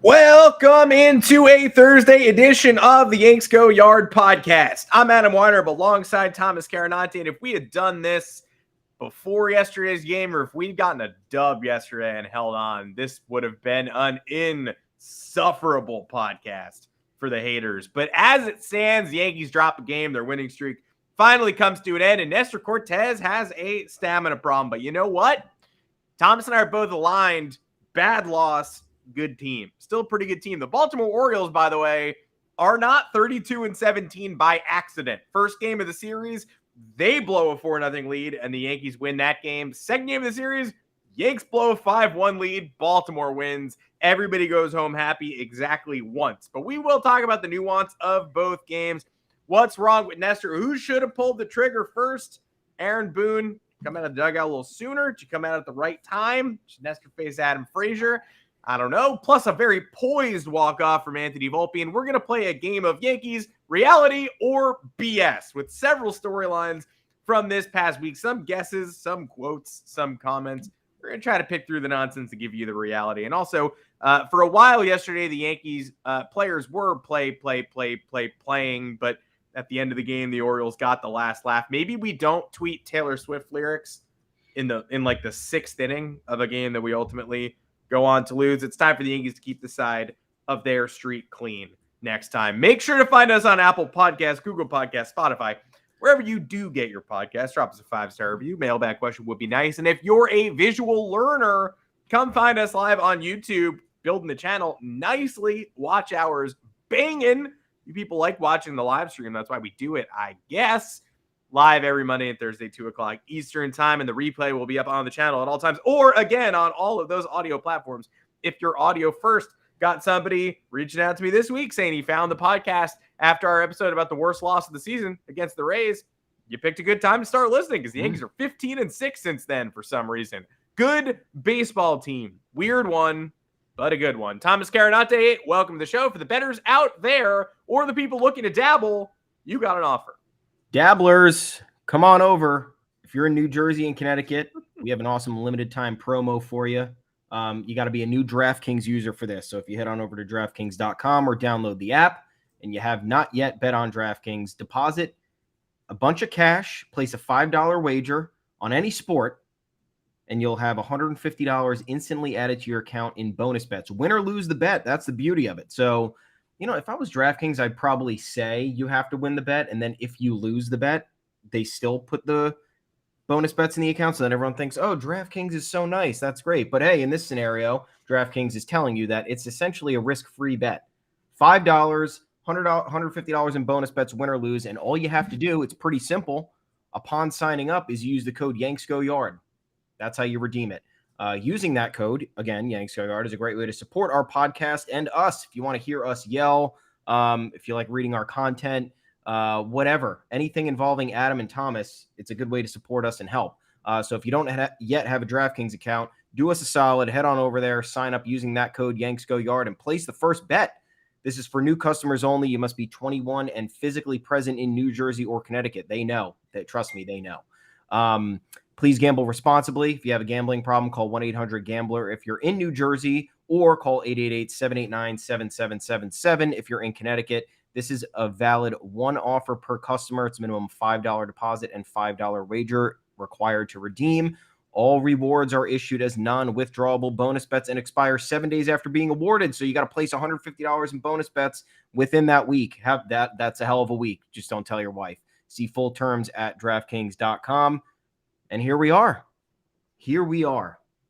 Welcome into a Thursday edition of the Yanks Go Yard podcast. I'm Adam Weiner, alongside Thomas Carinante, and if we had done this before yesterday's game, or if we'd gotten a dub yesterday and held on, this would have been an insufferable podcast for the haters. But as it stands, the Yankees drop a game. Their winning streak finally comes to an end, and Nestor Cortes has a stamina problem. But you know what? Thomas and I are both aligned. Bad loss. Good team. Still a pretty good team. The Baltimore Orioles, by the way, are not 32-17 by accident. First game of the series, they blow a 4-0 lead, and the Yankees win that game. Second game of the series, Yanks blow a 5-1 lead. Baltimore wins. Everybody goes home happy exactly once. But we will talk about the nuance of both games. What's wrong with Nestor? Who should have pulled the trigger first? Aaron Boone come out of the dugout a little sooner. Did you come out at the right time? Should Nestor face Adam Frazier? I don't know. Plus a very poised walk-off from Anthony Volpe. And we're going to play a game of Yankees reality or BS with several storylines from this past week. Some guesses, some quotes, some comments. We're going to try to pick through the nonsense to give you the reality. And also, for a while yesterday, the Yankees players were playing. But at the end of the game, the Orioles got the last laugh. Maybe we don't tweet Taylor Swift lyrics in like the sixth inning of a game that we ultimately go on to lose. It's time for the Yankees to keep the side of their street clean next time. Make sure to find us on Apple Podcasts, Google Podcasts, Spotify, wherever you do get your podcast. Drop us a 5-star review. Mailbag question would be nice. And if you're a visual learner, come find us live on YouTube, building the channel nicely. Watch hours banging. You people like watching the live stream. That's why we do it, I guess. Live every Monday and Thursday, 2 o'clock Eastern time, and the replay will be up on the channel at all times, or again on all of those audio platforms. If you're audio first, got somebody reaching out to me this week saying he found the podcast after our episode about the worst loss of the season against the Rays. You picked a good time to start listening because the Yankees are 15-6 since then for some reason. Good baseball team. Weird one, but a good one. Thomas Carinante, welcome to the show. For the bettors out there or the people looking to dabble, you got an offer. Dabblers, come on over. If you're in New Jersey and Connecticut, we have an awesome limited time promo for you. You got to be a new DraftKings user for this. So if you head on over to DraftKings.com or download the app and you have not yet bet on DraftKings, deposit a bunch of cash, place a $5 wager on any sport, and you'll have $150 instantly added to your account in bonus bets. Win or lose the bet. That's the beauty of it. So if I was DraftKings, I'd probably say you have to win the bet. And then if you lose the bet, they still put the bonus bets in the account. So then everyone thinks, oh, DraftKings is so nice. That's great. But hey, in this scenario, DraftKings is telling you that it's essentially a risk-free bet. $5, $150 in bonus bets, win or lose. And all you have to do, it's pretty simple. Upon signing up is use the code Yanks Go Yard. That's how you redeem it. Using that code, again, Yanks Go Yard, is a great way to support our podcast and us. If you want to hear us yell, if you like reading our content, whatever, anything involving Adam and Thomas, it's a good way to support us and help. So if you don't yet have a DraftKings account, do us a solid. Head on over there, sign up using that code Yanks Go Yard, and place the first bet. This is for new customers only. You must be 21 and physically present in New Jersey or Connecticut. They know. Trust me, they know. Please gamble responsibly. If you have a gambling problem, call 1-800-GAMBLER. If you're in New Jersey, or call 888-789-7777. If you're in Connecticut, this is a valid one offer per customer. It's minimum $5 deposit and $5 wager required to redeem. All rewards are issued as non-withdrawable bonus bets and expire 7 days after being awarded. So you got to place $150 in bonus bets within that week. That's a hell of a week. Just don't tell your wife. See full terms at DraftKings.com. And here we are.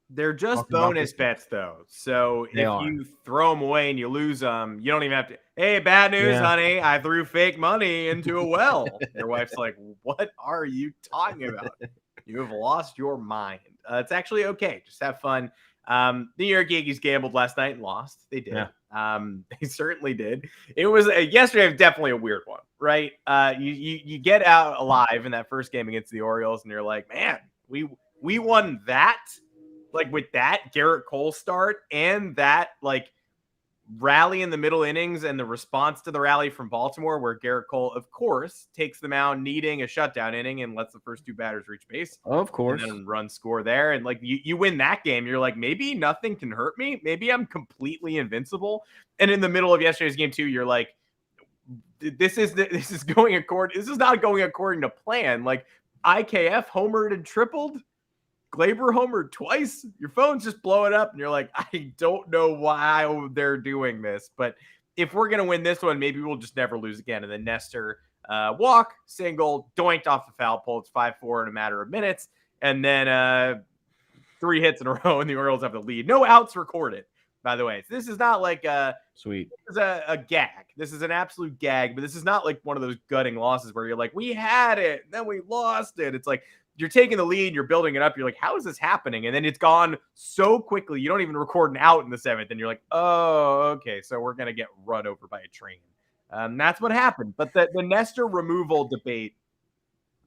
They're just bonus bets, though. So if you throw them away and you lose them, you don't even have to, hey, bad news, honey. I threw fake money into a well. Your wife's like, what are you talking about? You have lost your mind. It's actually okay. Just have fun. The New York Yankees gambled last night and lost. They did. Yeah. They certainly did. It was yesterday was definitely a weird one, right? You get out alive in that first game against the Orioles, and you're like, man, we won that, like with that Garrett Cole start and that like rally in the middle innings and the response to the rally from Baltimore, where Garrett Cole, of course, takes the mound needing a shutdown inning and lets the first two batters reach base. Of course. And then run score there. And like you win that game, you're like, maybe nothing can hurt me. Maybe I'm completely invincible. And in the middle of yesterday's game too, you're like, this is not going according to plan. Like IKF homered and tripled. Glaber homered twice. Your phone's just blowing up, and you're like, I don't know why they're doing this, but if we're gonna win this one, maybe we'll just never lose again. And then Nestor walk, single, doinked off the foul pole. It's 5-4 in a matter of minutes, and then 3 hits in a row, and the Orioles have the lead. No outs recorded, by the way. So this is not like sweet. This is a gag. This is an absolute gag, but this is not like one of those gutting losses where you're like, we had it, then we lost it. It's like, you're taking the lead, you're building it up. You're like, how is this happening? And then it's gone so quickly. You don't even record an out in the 7th. And you're like, oh, okay. So we're going to get run over by a train. That's what happened. But the Nestor removal debate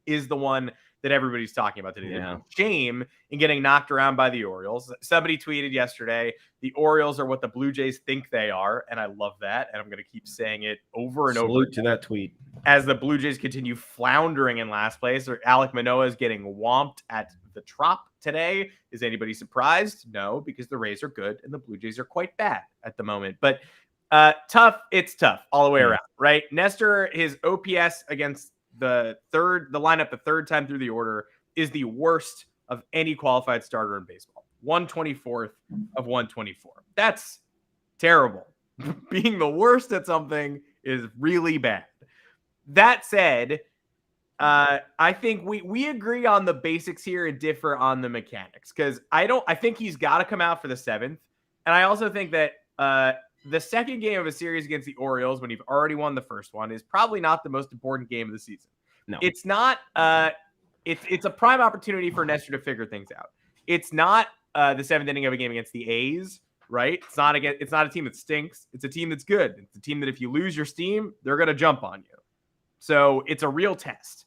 is the one that everybody's talking about today. Yeah. Shame in getting knocked around by the Orioles. Somebody tweeted yesterday, the Orioles are what the Blue Jays think they are. And I love that. And I'm going to keep saying it over and over. Salute to that tweet. As the Blue Jays continue floundering in last place, or Alek Manoah is getting whomped at the Trop today. Is anybody surprised? No, because the Rays are good and the Blue Jays are quite bad at the moment. But tough, it's tough all the way around, right? Nestor, his OPS against the lineup the third time through the order is the worst of any qualified starter in baseball. 124th of 124. That's terrible. Being the worst at something is really bad. That said, I think we agree on the basics here and differ on the mechanics, because I think he's got to come out for the 7th. And I also think that the second game of a series against the Orioles, when you've already won the first one, is probably not the most important game of the season. No, it's not. It's a prime opportunity for Nestor to figure things out. It's not the 7th inning of a game against the A's, right? It's not a team that stinks. It's a team that's good. It's a team that if you lose your steam, they're going to jump on you. So it's a real test.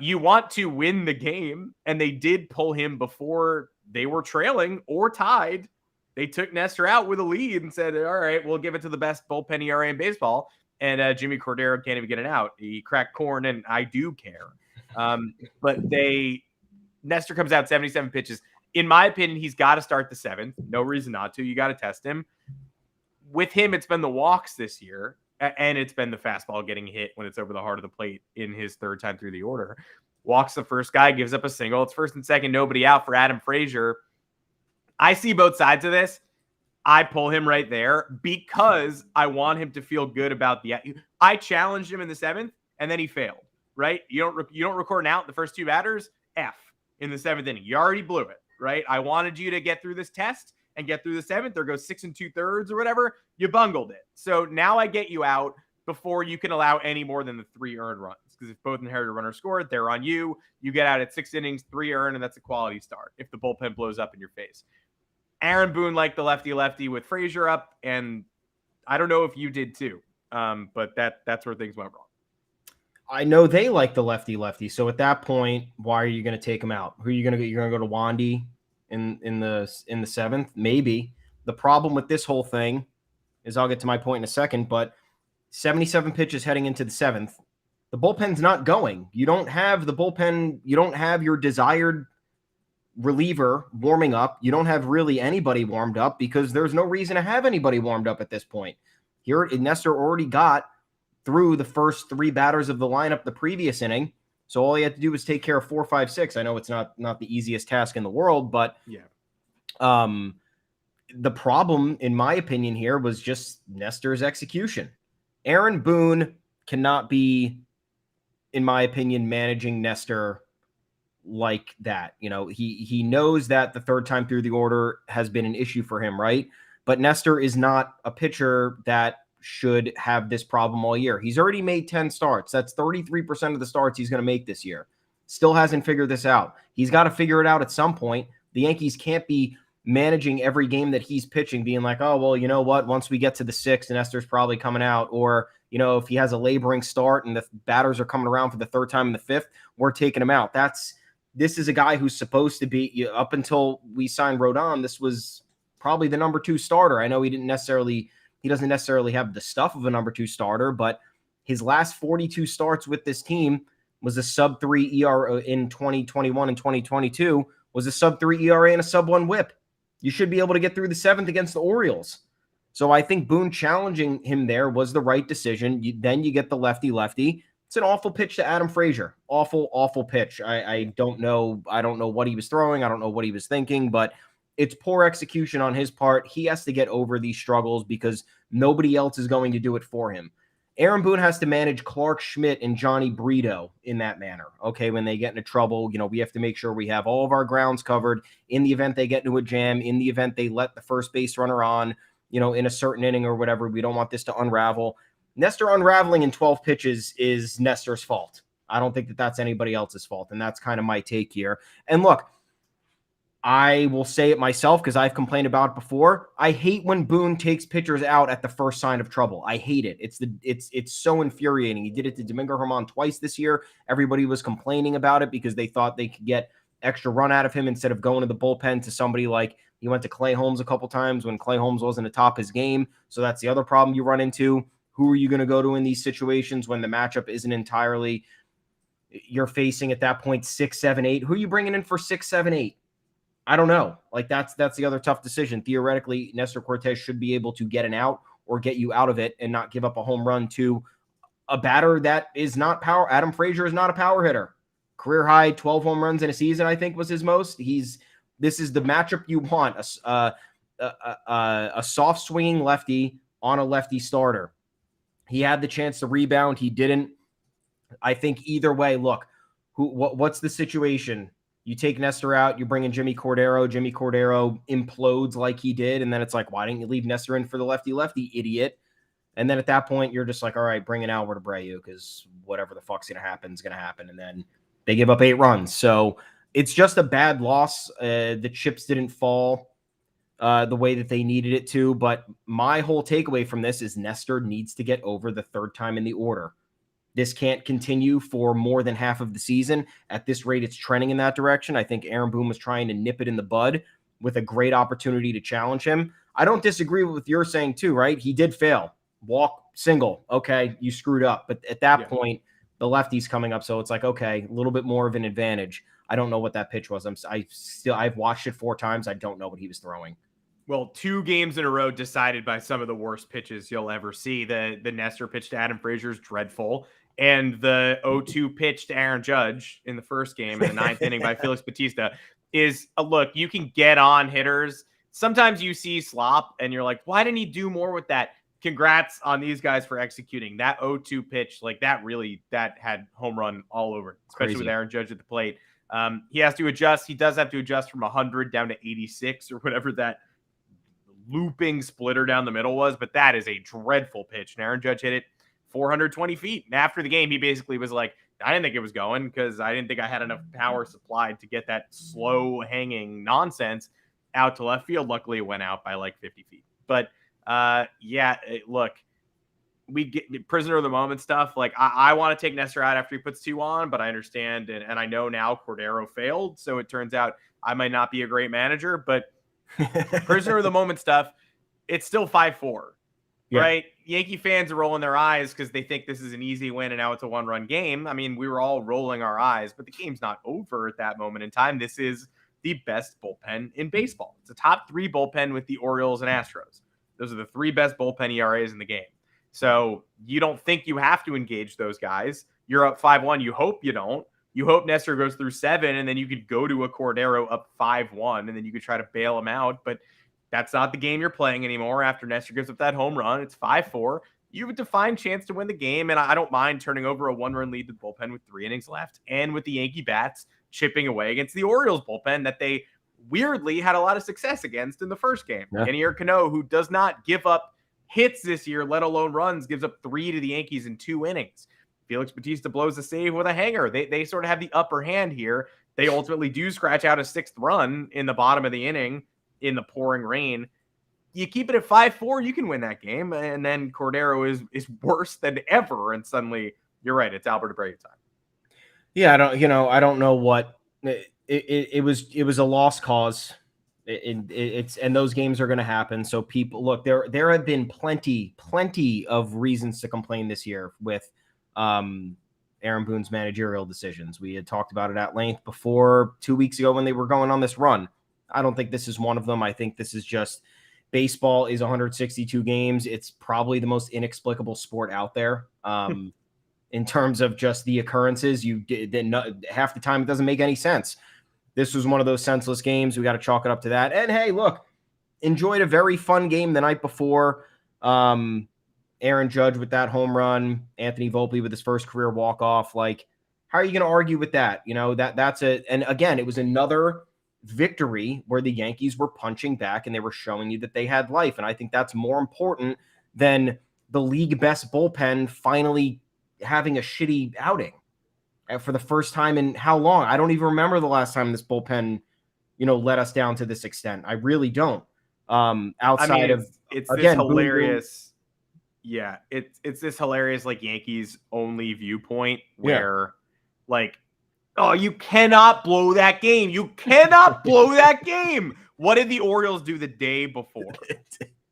You want to win the game, and they did pull him before they were trailing or tied. They took Nestor out with a lead and said, all right, we'll give it to the best bullpen ERA in baseball. And Jimmy Cordero can't even get it out. He cracked corn, and I do care. But Nestor comes out 77 pitches. In my opinion, he's got to start the 7th. No reason not to. You got to test him. With him, it's been the walks this year, and it's been the fastball getting hit when it's over the heart of the plate in his third time through the order. Walks the first guy, gives up a single. It's 1st and 2nd, nobody out for Adam Frazier. I see both sides of this. I pull him right there because I want him to feel good about I challenged him in the 7th, and then he failed, right? You don't record an out in the first 2 batters, F in the 7th inning. You already blew it, right? I wanted you to get through this test and get through the 7th or go 6 2/3 or whatever. You bungled it. So now I get you out before you can allow any more than the 3 earned runs. Because if both inherited runners scored, they're on you. You get out at 6 innings, 3 earned, and that's a quality start if the bullpen blows up in your face. Aaron Boone liked the lefty-lefty with Frazier up, and I don't know if you did too, but that's where things went wrong. I know they like the lefty-lefty, so at that point, why are you going to take him out? Who are you going to go? You're going to go to Wandy in the 7th? Maybe. The problem with this whole thing is, I'll get to my point in a second, but 77 pitches heading into the 7th, the bullpen's not going. You don't have the bullpen. You don't have your desired reliever warming up. You don't have really anybody warmed up because there's no reason to have anybody warmed up at this point. Here, Nestor already got through the first 3 batters of the lineup the previous inning, so all he had to do was take care of 4, 5, 6. I know it's not the easiest task in the world, but yeah. The problem, in my opinion, here was just Nestor's execution. Aaron Boone cannot be, in my opinion, managing Nestor like that. You know, he knows that the third time through the order has been an issue for him, right? But Nestor is not a pitcher that should have this problem all year. He's already made 10 starts. That's 33% of the starts he's going to make this year. Still hasn't figured this out. He's got to figure it out at some point. The Yankees can't be managing every game that he's pitching, being like, oh, well, you know what? Once we get to the 6th, Nestor's probably coming out. Or, you know, if he has a laboring start and the batters are coming around for the 3rd time in the 5th, we're taking him out. This is a guy who's supposed to be, up until we signed Rodon, this was probably the number 2 starter. I know he didn't necessarily He doesn't necessarily have the stuff of a number 2 starter, but his last 42 starts with this team was a sub-3 ERA in 2021 and 2022, was a sub-3 ERA and a sub-1 whip. You should be able to get through the 7th against the Orioles. So I think Boone challenging him there was the right decision. Then you get the lefty-lefty. It's an awful pitch to Adam Frazier. Awful, awful pitch. I don't know. I don't know what he was throwing. I don't know what he was thinking, but it's poor execution on his part. He has to get over these struggles because nobody else is going to do it for him. Aaron Boone has to manage Clark Schmidt and Johnny Brito in that manner. Okay, when they get into trouble, we have to make sure we have all of our grounds covered in the event they get into a jam, in the event they let the first base runner on, in a certain inning or whatever. We don't want this to unravel. Nestor unraveling in 12 pitches is Nestor's fault. I don't think that that's anybody else's fault, and that's kind of my take here. And look, I will say it myself because I've complained about it before. I hate when Boone takes pitchers out at the first sign of trouble. I hate it. It's so infuriating. He did it to Domingo Germán twice this year. Everybody was complaining about it because they thought they could get extra run out of him instead of going to the bullpen to somebody like he went to Clay Holmes a couple times when Clay Holmes wasn't atop his game. So that's the other problem you run into. Who are you going to go to in these situations when the matchup isn't entirely you're facing at that point 6, 7, 8? Who are you bringing in for 6, 7, 8? I don't know. Like that's the other tough decision. Theoretically, Nestor Cortes should be able to get an out or get you out of it and not give up a home run to a batter that is not power. Adam Frazier is not a power hitter. Career high 12 home runs in a season, I think, was his most. This is the matchup you want. A soft swinging lefty on a lefty starter. He had the chance to rebound. He didn't. I think either way, look, what's the situation? You take Nestor out, you bring in Jimmy Cordero. Jimmy Cordero implodes like he did, and then it's like, why didn't you leave Nestor in for the lefty-lefty, idiot? And then at that point, you're just like, all right, bring in Albert Abreu because whatever the fuck's going to happen is going to happen. And then they give up 8 runs. So it's just a bad loss. The chips didn't fall the way that they needed it to. But my whole takeaway from this is Nestor needs to get over the 3rd time in the order. This can't continue for more than half of the season. At this rate, it's trending in that direction. I think Aaron Boone was trying to nip it in the bud with a great opportunity to challenge him. I don't disagree with your saying too, right? He did fail. Walk, single. Okay, you screwed up. But at that point, the lefty's coming up. So it's like, okay, a little bit more of an advantage. I don't know what that pitch was. I've watched it 4 times. I don't know what he was throwing. Well, 2 games in a row decided by some of the worst pitches you'll ever see. The Nestor pitch to Adam Frazier is dreadful. And the 0-2 pitch to Aaron Judge in the first game in the 9th inning by Felix Bautista is a look. You can get on hitters. Sometimes you see slop and you're like, why didn't he do more with that? Congrats on these guys for executing that 0-2 pitch. Like that had home run all over it, especially with Aaron Judge at the plate. He has to adjust. He does have to adjust from 100 down to 86 or whatever that looping splitter down the middle was. But that is a dreadful pitch. And Aaron Judge hit it 420 feet. And after the game, he basically was like, I didn't think it was going because I didn't think I had enough power supplied to get that slow hanging nonsense out to left field. Luckily, it went out by like 50 feet. But look, we get prisoner of the moment stuff. Like I want to take Nestor out after he puts 2 on, but I understand. And I know now Cordero failed. So it turns out I might not be a great manager, but prisoner of the moment stuff, it's still 5-4. Yeah. Right? Yankee fans are rolling their eyes because they think this is an easy win and now it's a 1-run game. I mean, we were all rolling our eyes, but the game's not over at that moment in time. This is the best bullpen in baseball. It's a top 3 bullpen with the Orioles and Astros. Those are the 3 best bullpen ERAs in the game. So you don't think you have to engage those guys. You're up 5-1. You hope you don't. You hope Nestor goes through 7, and then you could go to a Cordero up 5-1, and then you could try to bail him out. But that's not the game you're playing anymore after Nestor gives up that home run. It's 5-4. You have a defined chance to win the game, and I don't mind turning over a 1-run lead to the bullpen with 3 innings left and with the Yankee bats chipping away against the Orioles bullpen that they weirdly had a lot of success against in the first game. Yeah. Enier Cano, who does not give up hits this year, let alone runs, gives up 3 to the Yankees in 2 innings. Felix Bautista blows a save with a hanger. They sort of have the upper hand here. They ultimately do scratch out a 6th run in the bottom of the inning in the pouring rain. You keep it at 5-4, you can win that game. And then Cordero is worse than ever. And suddenly, you're right, it's Albert Abreu time. Yeah, I don't know what it was a lost cause. And those games are going to happen. So people look, there have been plenty of reasons to complain this year with Aaron Boone's managerial decisions. We had talked about it at length before 2 weeks ago when they were going on this run. I don't think this is one of them. I think this is just baseball is 162 games. It's probably the most inexplicable sport out there. In terms of just the occurrences, half the time it doesn't make any sense. This was one of those senseless games. We got to chalk it up to that. And hey, look, enjoyed a very fun game the night before. Aaron Judge with that home run, Anthony Volpe with his first career walk-off. Like, how are you going to argue with that? You know, and again, it was another victory where the Yankees were punching back and they were showing you that they had life. And I think that's more important than the league best bullpen finally having a shitty outing for the first time in how long? I don't even remember the last time this bullpen, let us down to this extent. I really don't. Outside of it's again, this hilarious. Yeah, it's this hilarious like Yankees only viewpoint where like, oh, you cannot blow that game. You cannot blow that game. What did the Orioles do the day before?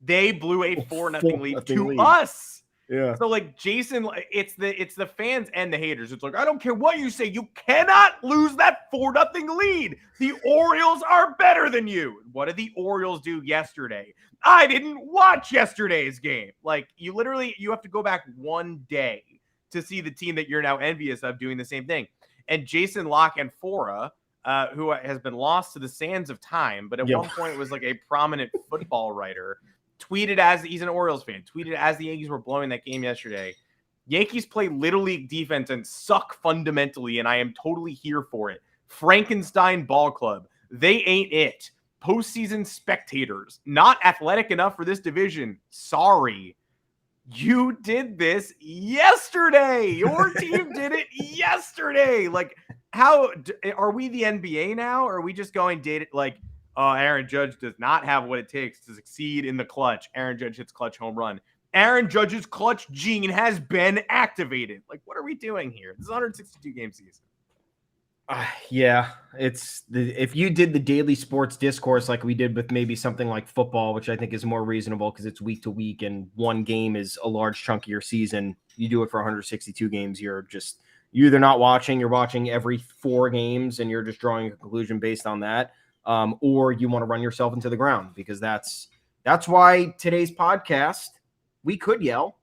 They blew a 4-0 lead to us. Yeah. So like Jason, it's the fans and the haters. It's like, I don't care what you say. You cannot lose that 4-0 lead. The Orioles are better than you. What did the Orioles do yesterday? I didn't watch yesterday's game. Like you have to go back one day to see the team that you're now envious of doing the same thing. And Jason Locke and Fora, who has been lost to the sands of time, but at one point was like a prominent football writer, tweeted as he's an Orioles fan, tweeted as the Yankees were blowing that game yesterday. Yankees play Little League defense and suck fundamentally, and I am totally here for it. Frankenstein Ball Club. They ain't it. Postseason spectators. Not athletic enough for this division. Sorry. You did this yesterday. Your team did it yesterday. Like, how are we the NBA now? Or are we just going dated like, Aaron Judge does not have what it takes to succeed in the clutch. Aaron Judge hits clutch home run. Aaron Judge's clutch gene has been activated. Like, what are we doing here? This is a 162-game season. If you did the daily sports discourse like we did with maybe something like football, which I think is more reasonable because it's week to week and one game is a large chunk of your season, you do it for 162 games. You're either not watching, you're watching every 4 games and you're just drawing a conclusion based on that. Or you want to run yourself into the ground because that's why today's podcast, we could yell.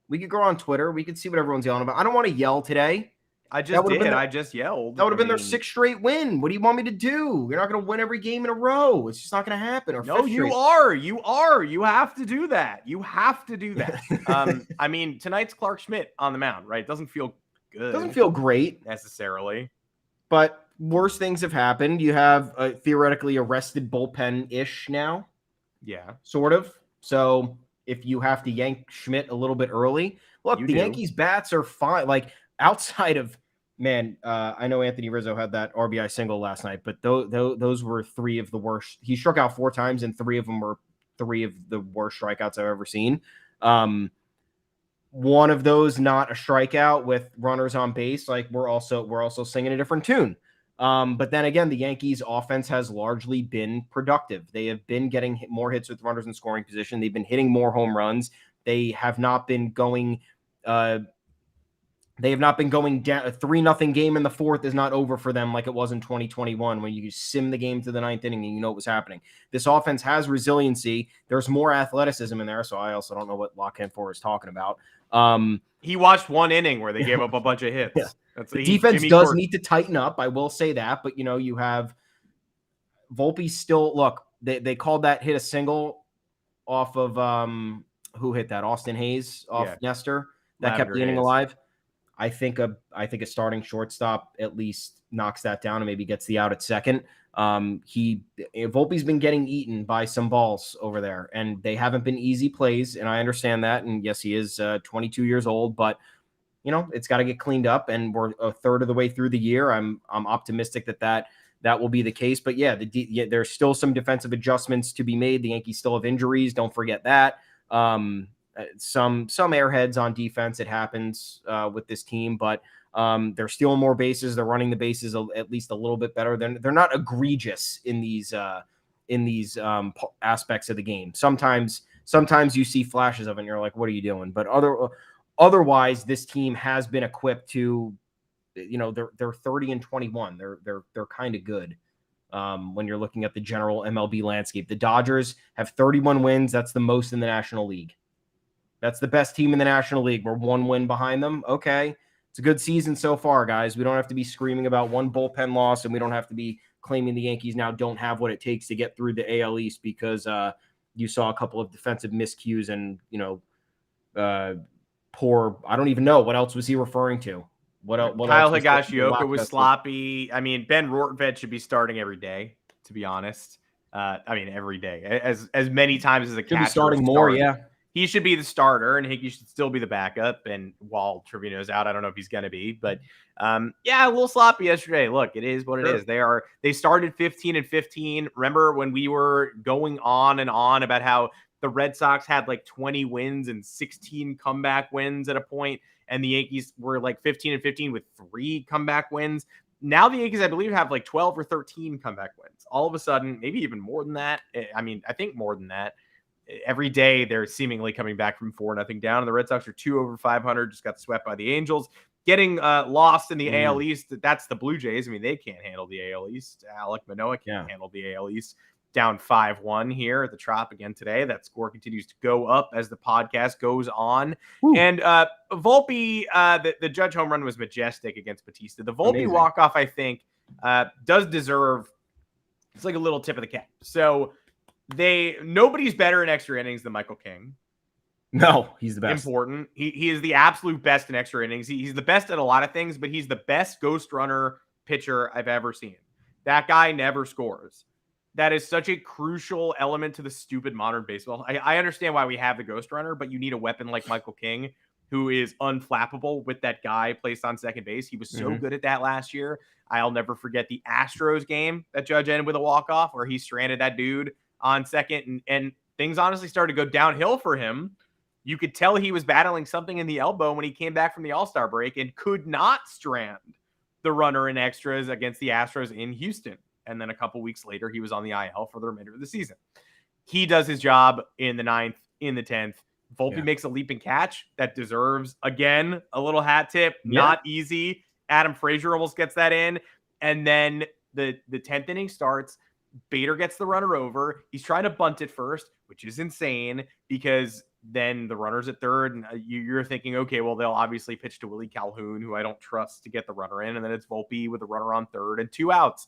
We could go on Twitter. We could see what everyone's yelling about. I don't want to yell today. I just yelled. That would have been their 6th straight win. What do you want me to do? You're not going to win every game in a row. It's just not going to happen. No, you are. You have to do that. You have to do that. I mean, tonight's Clark Schmidt on the mound, right? It doesn't feel good. Doesn't feel great necessarily. But worse things have happened. You have a theoretically arrested bullpen-ish now. Yeah. Sort of. So if you have to yank Schmidt a little bit early, look, Yankees bats are fine. Like outside of, I know Anthony Rizzo had that RBI single last night, but those were 3 of the worst. He struck out 4 times and 3 of them were 3 of the worst strikeouts I've ever seen. One of those, not a strikeout with runners on base. Like we're also singing a different tune. But then again, the Yankees offense has largely been productive. They have been getting more hits with runners in scoring position. They've been hitting more home runs. They have not been going down. A 3-0 game in the 4th is not over for them like it was in 2021 when you sim the game to the 9th inning and you know what was happening. This offense has resiliency. There's more athleticism in there, so I also don't know what Locke-Hanford is talking about. He watched 1 inning where they gave up a bunch of hits. Yeah. The defense need to tighten up. I will say that, but you have Volpe still. Look, they called that hit a single off of who hit that? Austin Hayes off Nestor that kept the inning alive. I think a starting shortstop at least knocks that down and maybe gets the out at second. Volpe's been getting eaten by some balls over there, and they haven't been easy plays, and I understand that. And yes, he is 22 years old, but it's got to get cleaned up, and we're a third of the way through the year. I'm optimistic that will be the case. But there's still some defensive adjustments to be made. The Yankees still have injuries. Don't forget that. Some airheads on defense. It happens with this team, but they're stealing more bases. They're running the bases at least a little bit better. They're not egregious in these in these aspects of the game. Sometimes you see flashes of it and you're like, what are you doing? But otherwise, this team has been equipped to, they're 30-21. They're kind of good. When you're looking at the general MLB landscape, the Dodgers have 31 wins. That's the most in the National League. That's the best team in the National League. We're 1 win behind them. Okay. It's a good season so far, guys. We don't have to be screaming about one bullpen loss, and we don't have to be claiming the Yankees now don't have what it takes to get through the AL East because you saw a couple of defensive miscues and, poor, I don't even know. What else was he referring to? What Kyle else Higashioka was sloppy. I mean, Ben Rortvedt should be starting every day, to be honest. Every day. As many times as a catcher. Should be starting more, yeah. He should be the starter, and Hickey should still be the backup. And while Trevino's out, I don't know if he's going to be. But, a little sloppy yesterday. Look, it is what it is. They started 15-15. Remember when we were going on and on about how the Red Sox had like 20 wins and 16 comeback wins at a point, and the Yankees were like 15-15 with 3 comeback wins. Now the Yankees, I believe, have like 12 or 13 comeback wins. All of a sudden, maybe even more than that. I think more than that. Every day they're seemingly coming back from 4-0 down, and the Red Sox are 2 over 500, just got swept by the Angels. Getting lost in the AL East, that's the Blue Jays. I mean, they can't handle the AL East. Alek Manoah can't handle the AL East. Down 5-1 here at the Trop again today. That score continues to go up as the podcast goes on. Ooh. And Volpe, the Judge home run was majestic against Bautista. The Volpe walk-off, I think, does deserve, it's like a little tip of the cap. So nobody's better in extra innings than Michael King. No, he's the best. Important. He is the absolute best in extra innings. He's the best at a lot of things, but he's the best ghost runner pitcher I've ever seen. That guy never scores. That is such a crucial element to the stupid modern baseball. I understand why we have the ghost runner, but you need a weapon like Michael King, who is unflappable with that guy placed on second base. He was so good at that last year. I'll never forget the Astros game that Judge ended with a walk-off where he stranded that dude on second, and things honestly started to go downhill for him. You could tell he was battling something in the elbow when he came back from the All-Star break and could not strand the runner in extras against the Astros in Houston. And then a couple weeks later, he was on the IL for the remainder of the season. He does his job in the 9th, in the 10th. Volpe makes a leaping catch that deserves, again, a little hat tip. Not easy. Adam Frazier almost gets that in. And then the 10th inning starts. Bader gets the runner over. He's trying to bunt it first, which is insane because then the runner's at third. And you're thinking, okay, well, they'll obviously pitch to Willie Calhoun, who I don't trust to get the runner in. And then it's Volpe with the runner on third and 2 outs.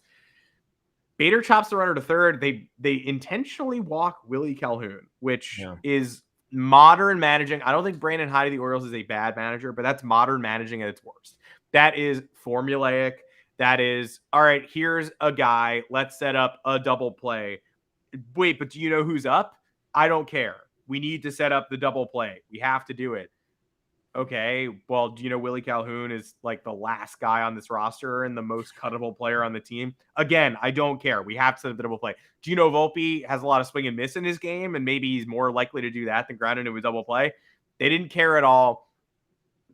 Bader chops the runner to third. They intentionally walk Willie Calhoun, which is modern managing. I don't think Brandon Hyde of the Orioles is a bad manager, but that's modern managing at its worst. That is formulaic. That is, all right, here's a guy. Let's set up a double play. Wait, but do you know who's up? I don't care. We need to set up the double play. We have to do it. Okay, well, do you know Willie Calhoun is like the last guy on this roster and the most cuttable player on the team? Again, I don't care. We have to set up the double play. Do you know Volpe has a lot of swing and miss in his game, and maybe he's more likely to do that than ground into a double play? They didn't care at all.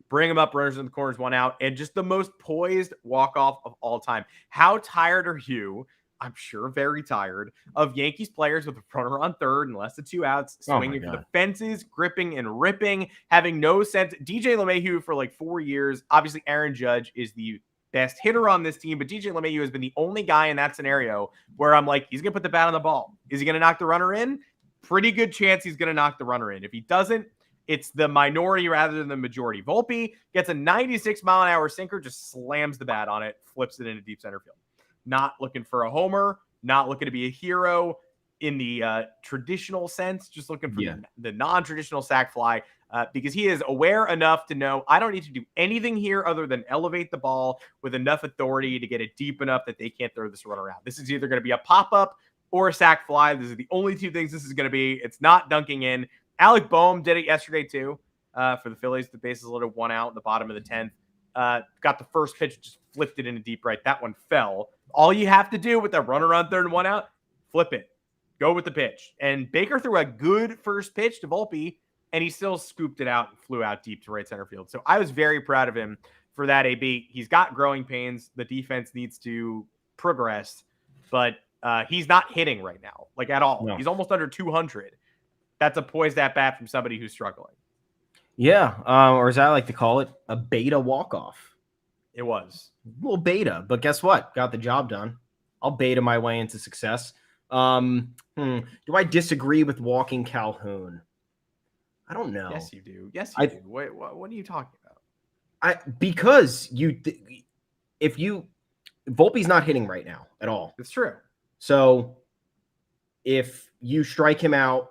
Bring him up, runners in the corners, 1 out, and just the most poised walk-off of all time. How tired are you? I'm sure very tired of Yankees players with a runner on third and less than 2 outs, swinging for the fences, gripping and ripping, having no sense. DJ LeMahieu for like 4 years. Obviously, Aaron Judge is the best hitter on this team, but DJ LeMahieu has been the only guy in that scenario where I'm like, he's going to put the bat on the ball. Is he going to knock the runner in? Pretty good chance he's going to knock the runner in. If he doesn't, it's the minority rather than the majority. Volpe gets a 96-mile-an-hour sinker, just slams the bat on it, flips it into deep center field. Not looking for a homer, not looking to be a hero in the traditional sense, just looking for the non-traditional sac fly because he is aware enough to know I don't need to do anything here other than elevate the ball with enough authority to get it deep enough that they can't throw this runner out. This is either going to be a pop-up or a sac fly. These are the only 2 things this is going to be. It's not dunking in. Alec Boehm did it yesterday too for the Phillies. The bases loaded, 1 out in the bottom of the 10th. Got the first pitch, just flipped it into deep right. That one fell. All you have to do with that runner on third and 1 out, flip it. Go with the pitch. And Baker threw a good first pitch to Volpe, and he still scooped it out and flew out deep to right center field. So I was very proud of him for that AB. He's got growing pains. The defense needs to progress, but He's not hitting right now, like at all. No. He's almost under 200. That's a poised at bat from somebody who's struggling. Yeah, or as I like to call it, a beta walk-off. It was. A little beta, but guess what? Got the job done. I'll beta my way into success. Do I disagree with walking Calhoun? I don't know. Yes, you do. Yes, you do. Wait, what are you talking about? Because Volpe's not hitting right now at all. It's true. So if you strike him out,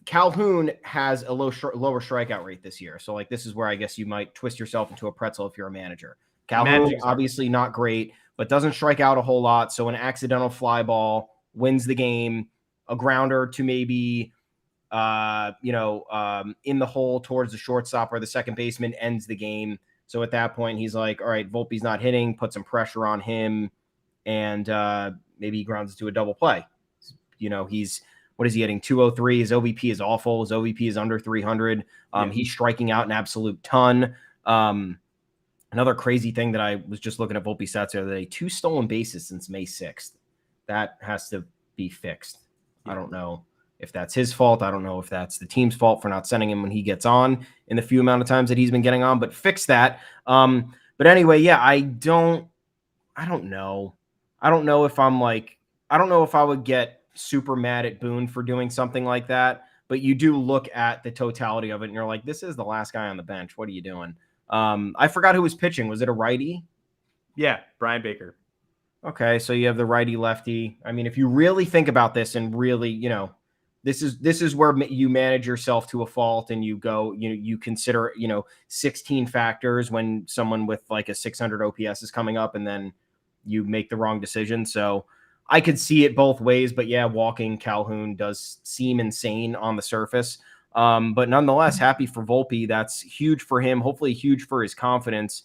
Calhoun has a lower strikeout rate this year. So like, this is where I guess you might twist yourself into a pretzel if you're a manager. Calhoun, obviously not great, but doesn't strike out a whole lot. So an accidental fly ball wins the game, a grounder to maybe, in the hole towards the shortstop or the second baseman ends the game. So at that point, he's like, all right, Volpe's not hitting, put some pressure on him, and maybe he grounds to a double play. What is he hitting? 203. His OVP is awful. His OVP is under 300. He's striking out an absolute ton. Another crazy thing that I was just looking at Volpe stats the other day, 2 stolen bases since May 6th. That has to be fixed. I don't know if that's his fault. I don't know if that's the team's fault for not sending him when he gets on in the few amount of times that he's been getting on, but fix that. But anyway, yeah, I don't know. I don't know if I would get super mad at Boone for doing something like that, but you do look at the totality of it and you're like, this is the last guy on the bench. What are you doing? I forgot who was pitching. Was it a righty? Yeah, Brian Baker. Okay, so you have the righty lefty. I mean, if you really think about this and really, this is where you manage yourself to a fault and you go, you consider, 16 factors when someone with like a 600 OPS is coming up and then you make the wrong decision. So I could see it both ways, but yeah, walking Calhoun does seem insane on the surface. But nonetheless, happy for Volpe. That's huge for him. Hopefully huge for his confidence.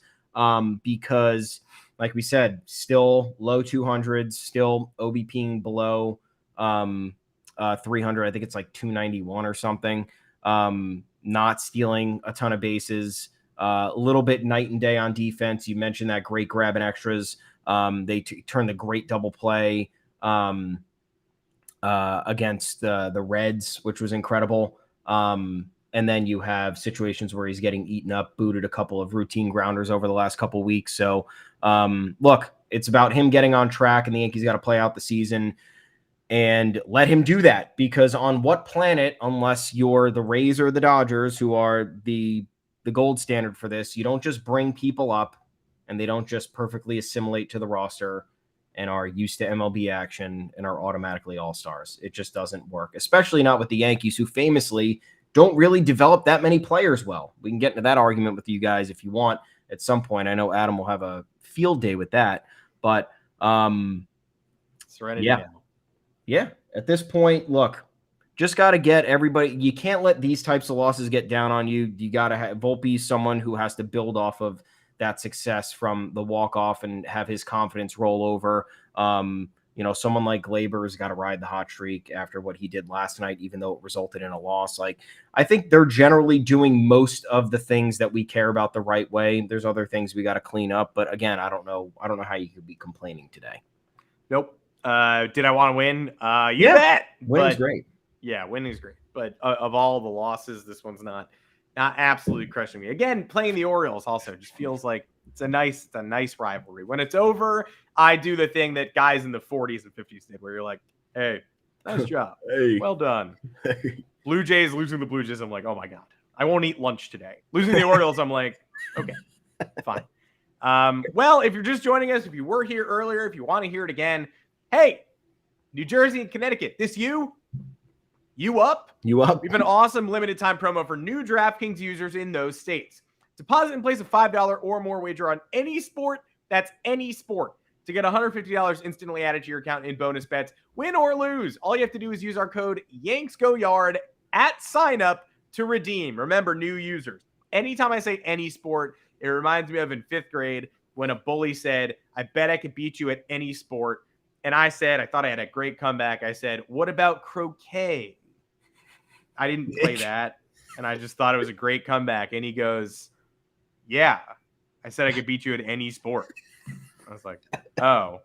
Because like we said, still low 200s, still OBPing below 300. I think it's like 291 or something. Not stealing a ton of bases. A little bit night and day on defense. You mentioned that great grab and extras. They turned the great double play against the Reds, which was incredible. And then you have situations where he's getting eaten up, booted a couple of routine grounders over the last couple of weeks. So look, it's about him getting on track, and the Yankees got to play out the season and let him do that, because on what planet, unless you're the Rays or the Dodgers, who are the gold standard for this, you don't just bring people up and they don't just perfectly assimilate to the roster and are used to MLB action and are automatically all-stars. It just doesn't work, especially not with the Yankees, who famously don't really develop that many players well. We can get into that argument with you guys if you want at some point. I know Adam will have a field day with that, but Serenity now. Yeah, at this point, look, just got to get everybody. You can't let these types of losses get down on you. You got to have Volpe, someone who has to build off of that success from the walk-off and have his confidence roll over. Someone like Glaber's got to ride the hot streak after what he did last night, even though it resulted in a loss. Like, I think they're generally doing most of the things that we care about the right way. There's other things we got to clean up, but again, I don't know how you could be complaining today. Nope. Did I want to win? You bet. Winning's great. Yeah, winning's great. But of all the losses, this one's not absolutely crushing me. Again, playing the Orioles also just feels like it's a nice rivalry. When it's over, I do the thing that guys in the 40s and 50s did, where you're like, hey, nice job. Hey. Well done. Hey. Blue Jays losing the Blue Jays, I'm like, oh my God, I won't eat lunch today. Losing the Orioles, I'm like, okay, fine. Well, if you're just joining us, if you were here earlier, if you want to hear it again, hey, New Jersey and Connecticut, this you up? You up? We have an awesome limited time promo for new DraftKings users in those states. Deposit and place a $5 or more wager on any sport. That's any sport. To get $150 instantly added to your account in bonus bets, win or lose. All you have to do is use our code YanksGoYard at sign up to redeem. Remember, new users. Anytime I say any sport, it reminds me of in 5th grade when a bully said, I bet I could beat you at any sport. And I said, I thought I had a great comeback. I said, what about croquet? I didn't play that. And I just thought it was a great comeback. And he goes, yeah, I said I could beat you at any sport. I was like, oh,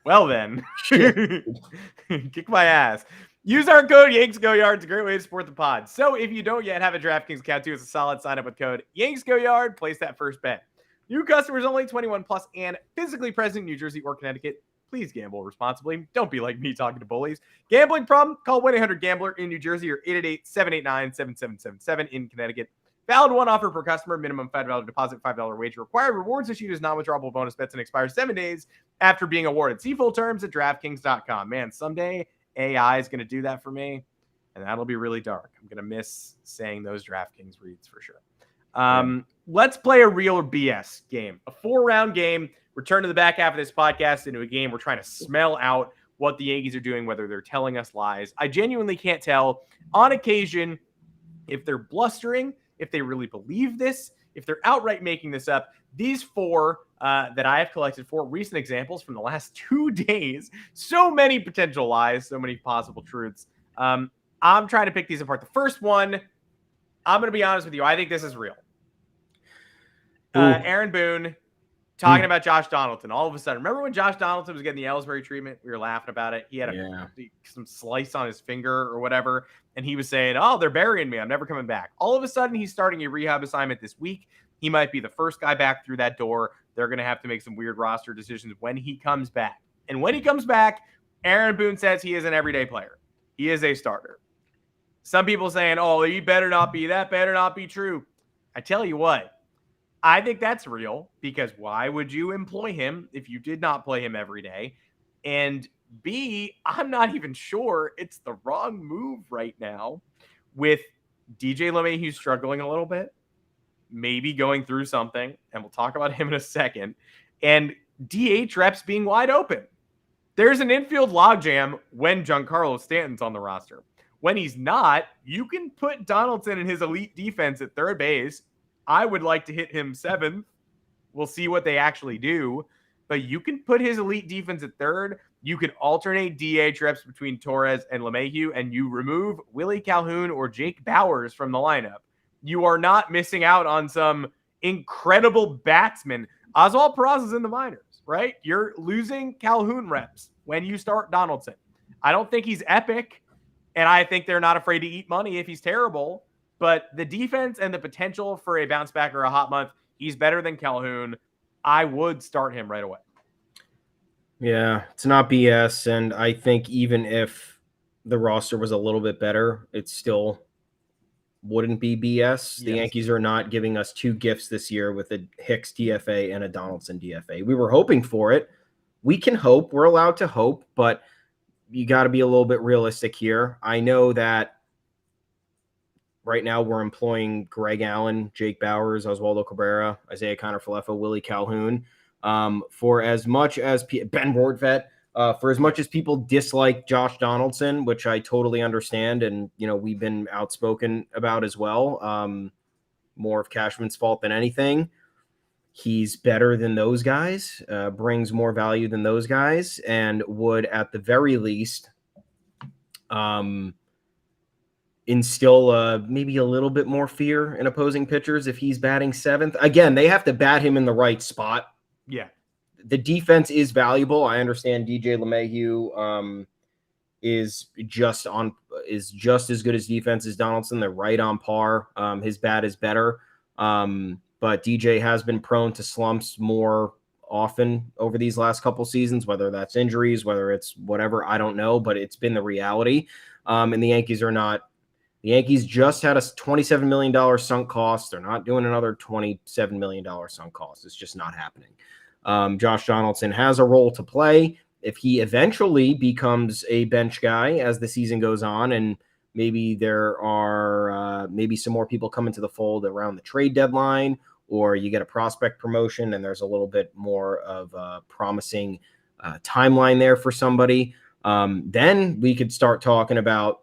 Well then, kick my ass. Use our code Yanks Go Yard. It's a great way to support the pod. So if you don't yet have a DraftKings account too, it's a solid sign up with code Yanks Go Yard. Place that first bet. New customers only, 21 plus and physically present in New Jersey or Connecticut. Please gamble responsibly. Don't be like me talking to bullies. Gambling problem? Call 1-800-GAMBLER in New Jersey or 888-789-7777 in Connecticut. Valid one offer per customer. Minimum $5 deposit, $5 wager required. Rewards issued as non-withdrawable bonus bets and expire 7 days after being awarded. See full terms at DraftKings.com. Man, someday AI is going to do that for me, and that'll be really dark. I'm going to miss saying those DraftKings reads for sure. Let's play a real or BS game. A 4-round game. Return to the back half of this podcast into a game we're trying to smell out what the Yankees are doing, whether they're telling us lies. I genuinely can't tell on occasion if they're blustering, if they really believe this, if they're outright making this up. These 4 that I have collected, 4 recent examples from the last 2 days. So many potential lies, so many possible truths. I'm trying to pick these apart. The first one, I'm going to be honest with you. I think this is real. Aaron Boone talking about Josh Donaldson. All of a sudden, remember when Josh Donaldson was getting the Ellsbury treatment? We were laughing about it. He had some slice on his finger or whatever, and he was saying, "Oh, they're burying me. I'm never coming back." All of a sudden, he's starting a rehab assignment this week. He might be the first guy back through that door. They're going to have to make some weird roster decisions when he comes back. And when he comes back, Aaron Boone says he is an everyday player. He is a starter. Some people saying, "Oh, he better not be. That better not be true." I tell you what. I think that's real, because why would you employ him if you did not play him every day? And B, I'm not even sure it's the wrong move right now with DJ LeMahieu struggling a little bit, maybe going through something, and we'll talk about him in a second, and DH reps being wide open. There's an infield logjam when Giancarlo Stanton's on the roster. When he's not, you can put Donaldson in his elite defense at third base. I would like to hit him 7th. We'll see what they actually do. But you can put his elite defense at third. You can alternate DH reps between Torres and LeMahieu, and you remove Willie Calhoun or Jake Bauers from the lineup. You are not missing out on some incredible batsman. Oswald Peraza is in the minors, right? You're losing Calhoun reps when you start Donaldson. I don't think he's epic, and I think they're not afraid to eat money if he's terrible. But the defense and the potential for a bounce back or a hot month, he's better than Calhoun. I would start him right away. Yeah, it's not BS. And I think even if the roster was a little bit better, it still wouldn't be BS. Yes. The Yankees are not giving us 2 gifts this year with a Hicks DFA and a Donaldson DFA. We were hoping for it. We can hope. We're allowed to hope, but you got to be a little bit realistic here. I know that right now we're employing Greg Allen, Jake Bauers, Oswaldo Cabrera, Isaiah Connor-Falefa, Willie Calhoun. For as much as Ben Rortvedt, for as much as people dislike Josh Donaldson, which I totally understand, and we've been outspoken about as well. More of Cashman's fault than anything. He's better than those guys, brings more value than those guys, and would at the very least instill maybe a little bit more fear in opposing pitchers if he's batting 7th. Again, they have to bat him in the right spot. Yeah. The defense is valuable. I understand DJ LeMahieu is just as good as defense as Donaldson. They're right on par. His bat is better. But DJ has been prone to slumps more often over these last couple seasons, whether that's injuries, whether it's whatever, I don't know, but it's been the reality. And the Yankees are not. The Yankees just had a $27 million sunk cost. They're not doing another $27 million sunk cost. It's just not happening. Josh Donaldson has a role to play. If he eventually becomes a bench guy as the season goes on, and maybe there are maybe some more people come into the fold around the trade deadline, or you get a prospect promotion and there's a little bit more of a promising timeline there for somebody, then we could start talking about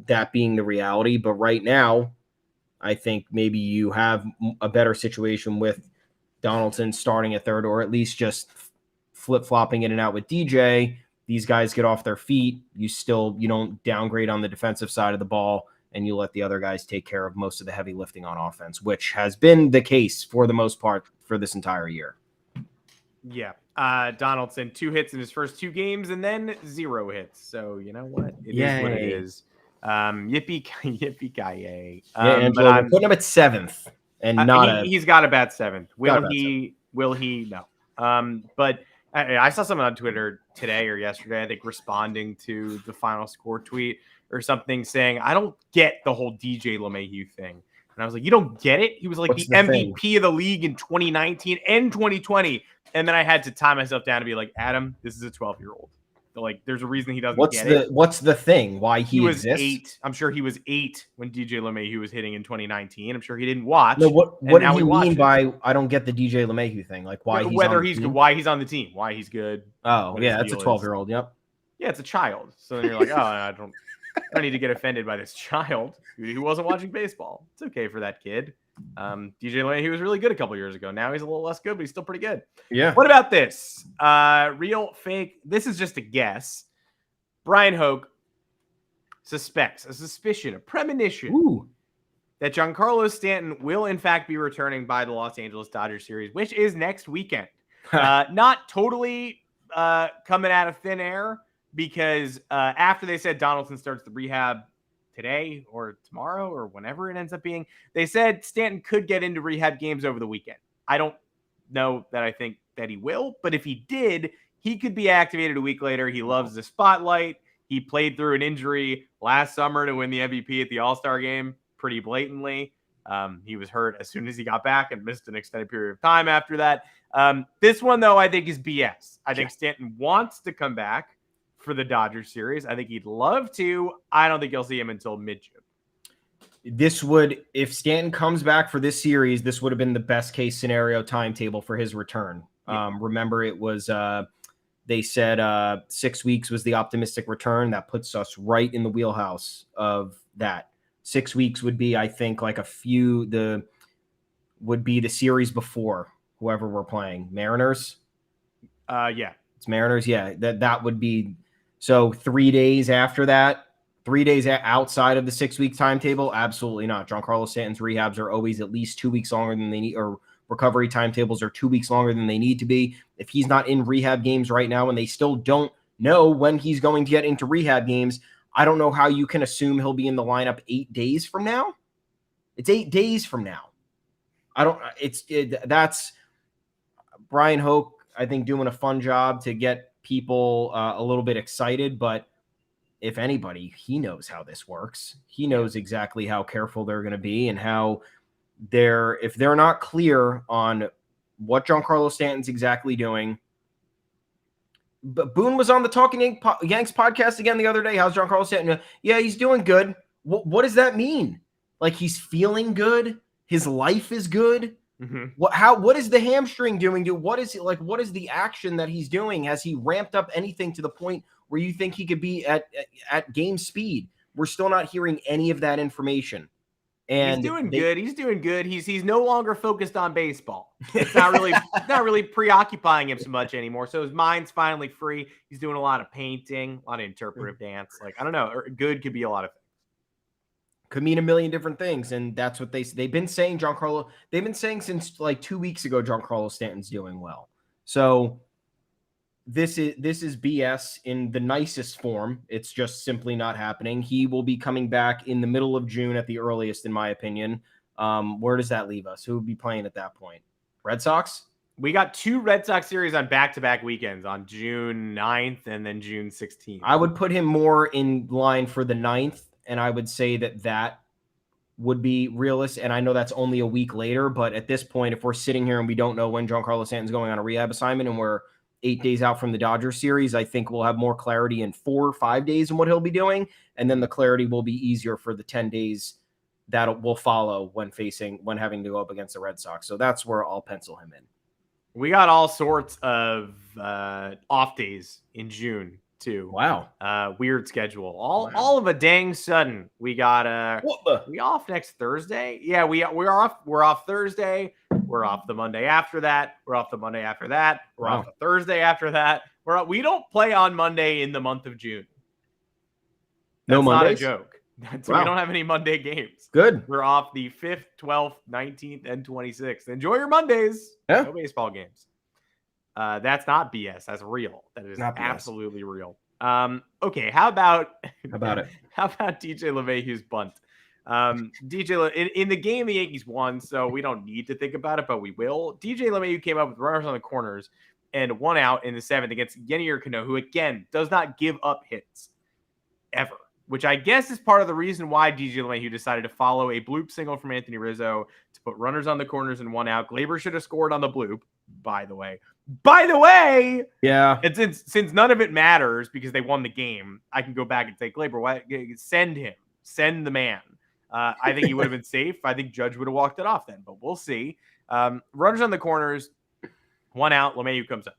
that being the reality. But right now, I think maybe you have a better situation with Donaldson starting at third, or at least just flip-flopping in and out with DJ. These guys get off their feet. You don't downgrade on the defensive side of the ball, and you let the other guys take care of most of the heavy lifting on offense, which has been the case for the most part for this entire year. Yeah. Donaldson 2 hits in his first 2 games and then 0 hits. So you know what? It is what it is. Yippee ki-yay. Yeah, Angelo, we're putting him at 7th, and he's got a bad 7th. Will he? No. But I saw someone on Twitter today or yesterday, I think, responding to the final score tweet or something, saying, "I don't get the whole DJ LeMahieu thing." And I was like, "You don't get it? He was like the MVP of the league in 2019 and 2020." And then I had to tie myself down to be like, Adam, this is a 12-year-old. So, like, there's a reason he doesn't get it. What's the thing? Why he was exists? 8. I'm sure he was 8 when DJ LeMahieu was hitting in 2019. I'm sure he didn't watch. No, what do you mean by I don't get the DJ LeMahieu thing? Like why he's whether he's good, why he's on the team, why he's good. Oh, yeah, that's a 12-year-old. Yep. Yeah, it's a child. So then you're like, oh, I don't need to get offended by this child who wasn't watching baseball. It's okay for that kid. DJ LeMahieu was really good a couple years ago. Now he's a little less good, but he's still pretty good. Yeah. What about this? Real, fake? This is just a guess. Brian Hoke suspects, a suspicion, a premonition that Giancarlo Stanton will in fact be returning by the Los Angeles Dodgers series, which is next weekend. Not totally coming out of thin air, because after they said Donaldson starts the rehab today or tomorrow or whenever it ends up being, they said Stanton could get into rehab games over the weekend. I don't know that I think that he will, but if he did, he could be activated a week later. He loves the spotlight. He played through an injury last summer to win the MVP at the All-Star game pretty blatantly. He was hurt as soon as he got back and missed an extended period of time after that. This one, though, I think is BS. I think Stanton wants to come back for the Dodgers series. I think he'd love to. I don't think you'll see him until mid-June. If Stanton comes back for this series, this would have been the best case scenario timetable for his return. Yeah. Remember, it was they said 6 weeks was the optimistic return. That puts us right in the wheelhouse of that. 6 weeks would be, I think, like would be the series before whoever we're playing. Mariners? Yeah. It's Mariners. Yeah. That would be, so 3 days after that, 3 days outside of the 6 week timetable? Absolutely not. Giancarlo Stanton's rehabs are always at least 2 weeks longer than they need, or recovery timetables are 2 weeks longer than they need to be. If he's not in rehab games right now and they still don't know when he's going to get into rehab games, I don't know how you can assume he'll be in the lineup 8 days from now. It's 8 days from now. That's Brian Hoke, I think, doing a fun job to get people a little bit excited, but if anybody, he knows how this works. He knows exactly how careful they're going to be and how if they're not clear on what Giancarlo Stanton's exactly doing. But Boone was on the Talking Yanks podcast again the other day. How's Giancarlo Stanton? Yeah, he's doing good. What does that mean? Like, he's feeling good? His life is good? Mm-hmm. What is the hamstring doing? What is the action that he's doing? Has he ramped up anything to the point where you think he could be at game speed? We're still not hearing any of that information. And he's doing good. He's doing good. He's no longer focused on baseball. It's not really preoccupying him so much anymore. So his mind's finally free. He's doing a lot of painting, a lot of interpretive dance. Like, I don't know. Good could be a lot of things. Could mean a million different things, and that's what they've been saying. They've been saying since like 2 weeks ago, Giancarlo Stanton's doing well. So this is BS in the nicest form. It's just simply not happening. He will be coming back in the middle of June at the earliest, in my opinion. Where does that leave us? Who would be playing at that point? Red Sox? We got 2 Red Sox series on back-to-back weekends, on June 9th and then June 16th. I would put him more in line for the 9th. And I would say that would be realistic. And I know that's only a week later, but at this point, if we're sitting here and we don't know when Giancarlo Stanton's going on a rehab assignment and we're 8 days out from the Dodgers series, I think we'll have more clarity in 4 or 5 days on what he'll be doing. And then the clarity will be easier for the 10 days that will follow when having to go up against the Red Sox. So that's where I'll pencil him in. We got all sorts of off days in June too. Wow. Weird schedule. All of a dang sudden. We got we off next Thursday? Yeah, we're off Thursday. We're off the Monday after that. We're off the Monday after that. We're off the Thursday after that. We don't play on Monday in the month of June. That's not a joke. We don't have any Monday games. Good. We're off the 5th, 12th, 19th, and 26th. Enjoy your Mondays. Yeah. No baseball games. That's not BS. That's real. That is Not BS. Absolutely real. Okay, how about it? How about DJ LeMahieu's bunt? In the game, the Yankees won, so we don't need to think about it, but we will. DJ LeMahieu came up with runners on the corners and 1 out in the 7th against Yennier Cano, who again does not give up hits ever, which I guess is part of the reason why DJ LeMahieu decided to follow a bloop single from Anthony Rizzo to put runners on the corners and 1 out. Glaber should have scored on the bloop, by the way. Yeah. And since none of it matters because they won the game, I can go back and say, Glaber, send him. Send the man. I think he would have been safe. I think Judge would have walked it off then, but we'll see. Runners on the corners, 1 out. LeMahieu comes up.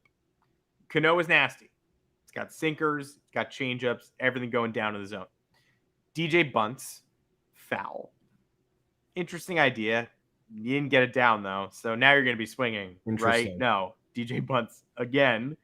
Cano is nasty. It's got sinkers, it's got changeups, everything going down to the zone. DJ bunts, foul. Interesting idea. You didn't get it down, though, so now you're going to be swinging, right? No. DJ bunts again,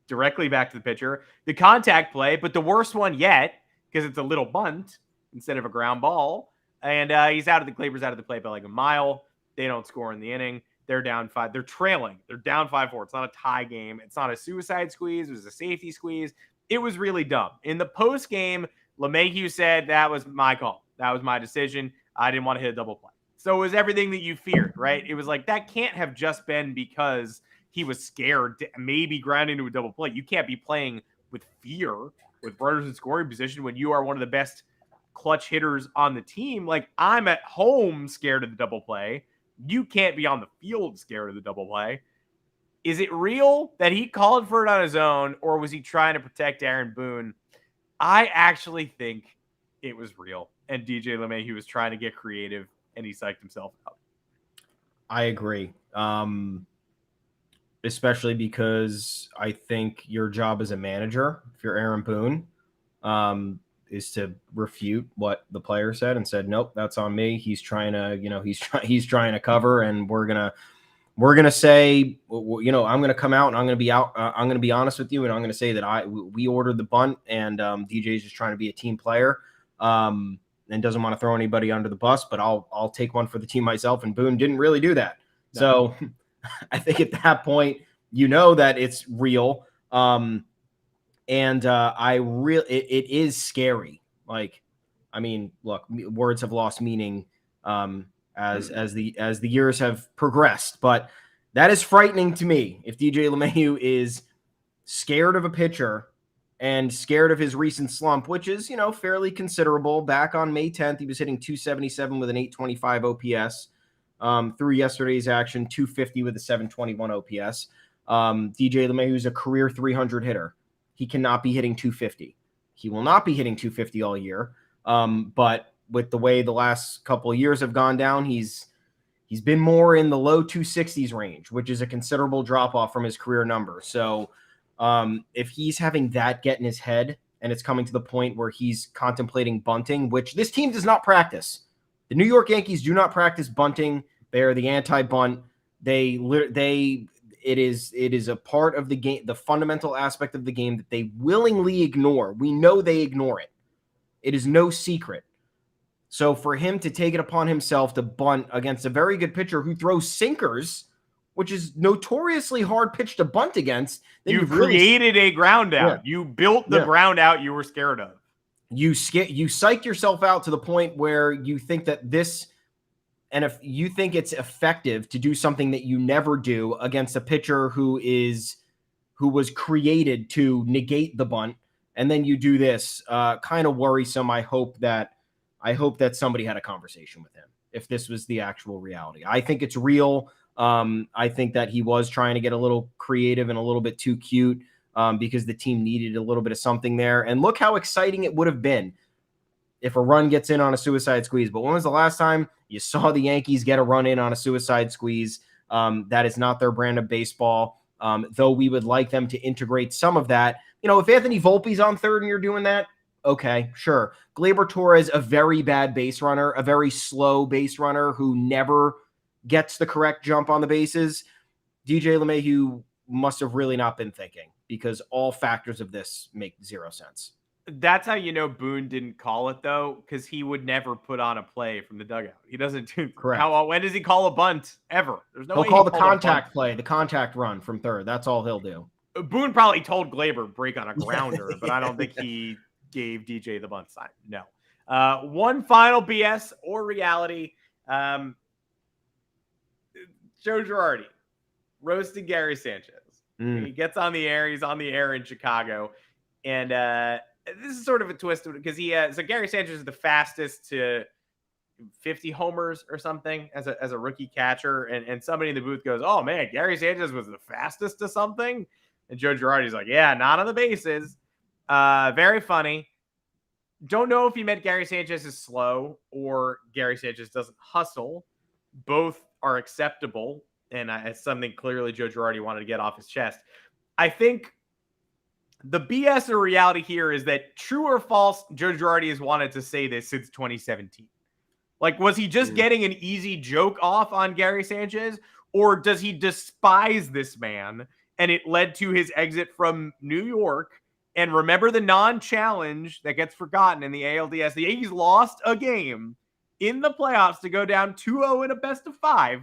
directly back to the pitcher. The contact play, but the worst one yet, because it's a little bunt instead of a ground ball. And he's out of the Glaber's out of the play by like a mile. They don't score in the inning. They're down 5. They're trailing. They're down 5-4. It's not a tie game. It's not a suicide squeeze. It was a safety squeeze. It was really dumb. In the post game, LeMahieu said that was my call. That was my decision. I didn't want to hit a double play. So it was everything that you feared, right? It was like that can't have just been because he was scared to maybe ground into a double play. You can't be playing with fear with runners in scoring position when you are one of the best clutch hitters on the team. Like, I'm at home scared of the double play. You can't be on the field scared of the double play. Is it real that he called for it on his own, or was he trying to protect Aaron Boone? I actually think it was real, and DJ LeMahieu was trying to get creative, and he psyched himself out. I agree. Especially because I think your job as a manager, if you're Aaron Boone, is to refute what the player said and said, nope, that's on me. He's trying to, he's trying to cover, and we're going to say, I'm going to come out and I'm going to be out. I'm going to be honest with you. And I'm going to say that we ordered the bunt, and DJ is just trying to be a team player. And doesn't want to throw anybody under the bus, but I'll take one for the team myself. And Boone didn't really do that. No. So I think at that point, that it's real. And it is scary. Like, I mean, look, words have lost meaning as the years have progressed, but that is frightening to me. If DJ LeMahieu is scared of a pitcher and scared of his recent slump, which is, fairly considerable. Back on May 10th, he was hitting 277 with an 825 OPS. Through yesterday's action, 250 with a 721 OPS. DJ LeMahieu is a career 300 hitter. He cannot be hitting 250. He will not be hitting 250 all year. But with the way the last couple of years have gone down, he's been more in the low 260s range, which is a considerable drop off from his career number. So if he's having that get in his head, and it's coming to the point where he's contemplating bunting, which this team does not practice. The New York Yankees do not practice bunting. They are the anti-bunt. It is a part of the game, the fundamental aspect of the game that they willingly ignore. We know they ignore it. It is no secret. So for him to take it upon himself to bunt against a very good pitcher who throws sinkers, which is notoriously hard pitch to bunt against. You created a ground out. Yeah. You built the ground out you were scared of. You psych yourself out to the point where you think that this, and if you think it's effective to do something that you never do against a pitcher who was created to negate the bunt, and then you do this, kind of worrisome. I hope that somebody had a conversation with him if this was the actual reality. I think it's real. I think that he was trying to get a little creative and a little bit too cute because the team needed a little bit of something there. And look how exciting it would have been if a run gets in on a suicide squeeze. But when was the last time you saw the Yankees get a run in on a suicide squeeze? That is not their brand of baseball, though we would like them to integrate some of that. If Anthony Volpe's on third and you're doing that, okay, sure. Glaber Torres, a very bad base runner, a very slow base runner who never gets the correct jump on the bases. DJ LeMahieu must have really not been thinking, because all factors of this make zero sense. That's how you know Boone didn't call it, though, because he would never put on a play from the dugout. He doesn't do. Correct. When does he call a bunt ever? There's no He'll way call he the contact play, the contact run from third. That's all he'll do. Boone probably told Glaber break on a grounder, but I don't think he gave DJ the bunt sign. No. One final BS or reality. Joe Girardi roasted Gary Sanchez. He gets on the air. He's on the air in Chicago. And this is sort of a twist because so Gary Sanchez is the fastest to 50 homers or something as a rookie catcher. And somebody in the booth goes, "Oh, man, Gary Sanchez was the fastest to something." And Joe Girardi's like, "Yeah, not on the bases." Very funny. Don't know if he meant Gary Sanchez is slow or Gary Sanchez doesn't hustle. Both are acceptable. And it's something clearly Joe Girardi wanted to get off his chest. I think the BS or reality here is that true or false, Joe Girardi has wanted to say this since 2017. Like, was he just getting an easy joke off on Gary Sanchez? Or does he despise this man? And it led to his exit from New York. And remember the non-challenge that gets forgotten in the ALDS. The Yankees lost a game in the playoffs to go down 2-0 in a best of 5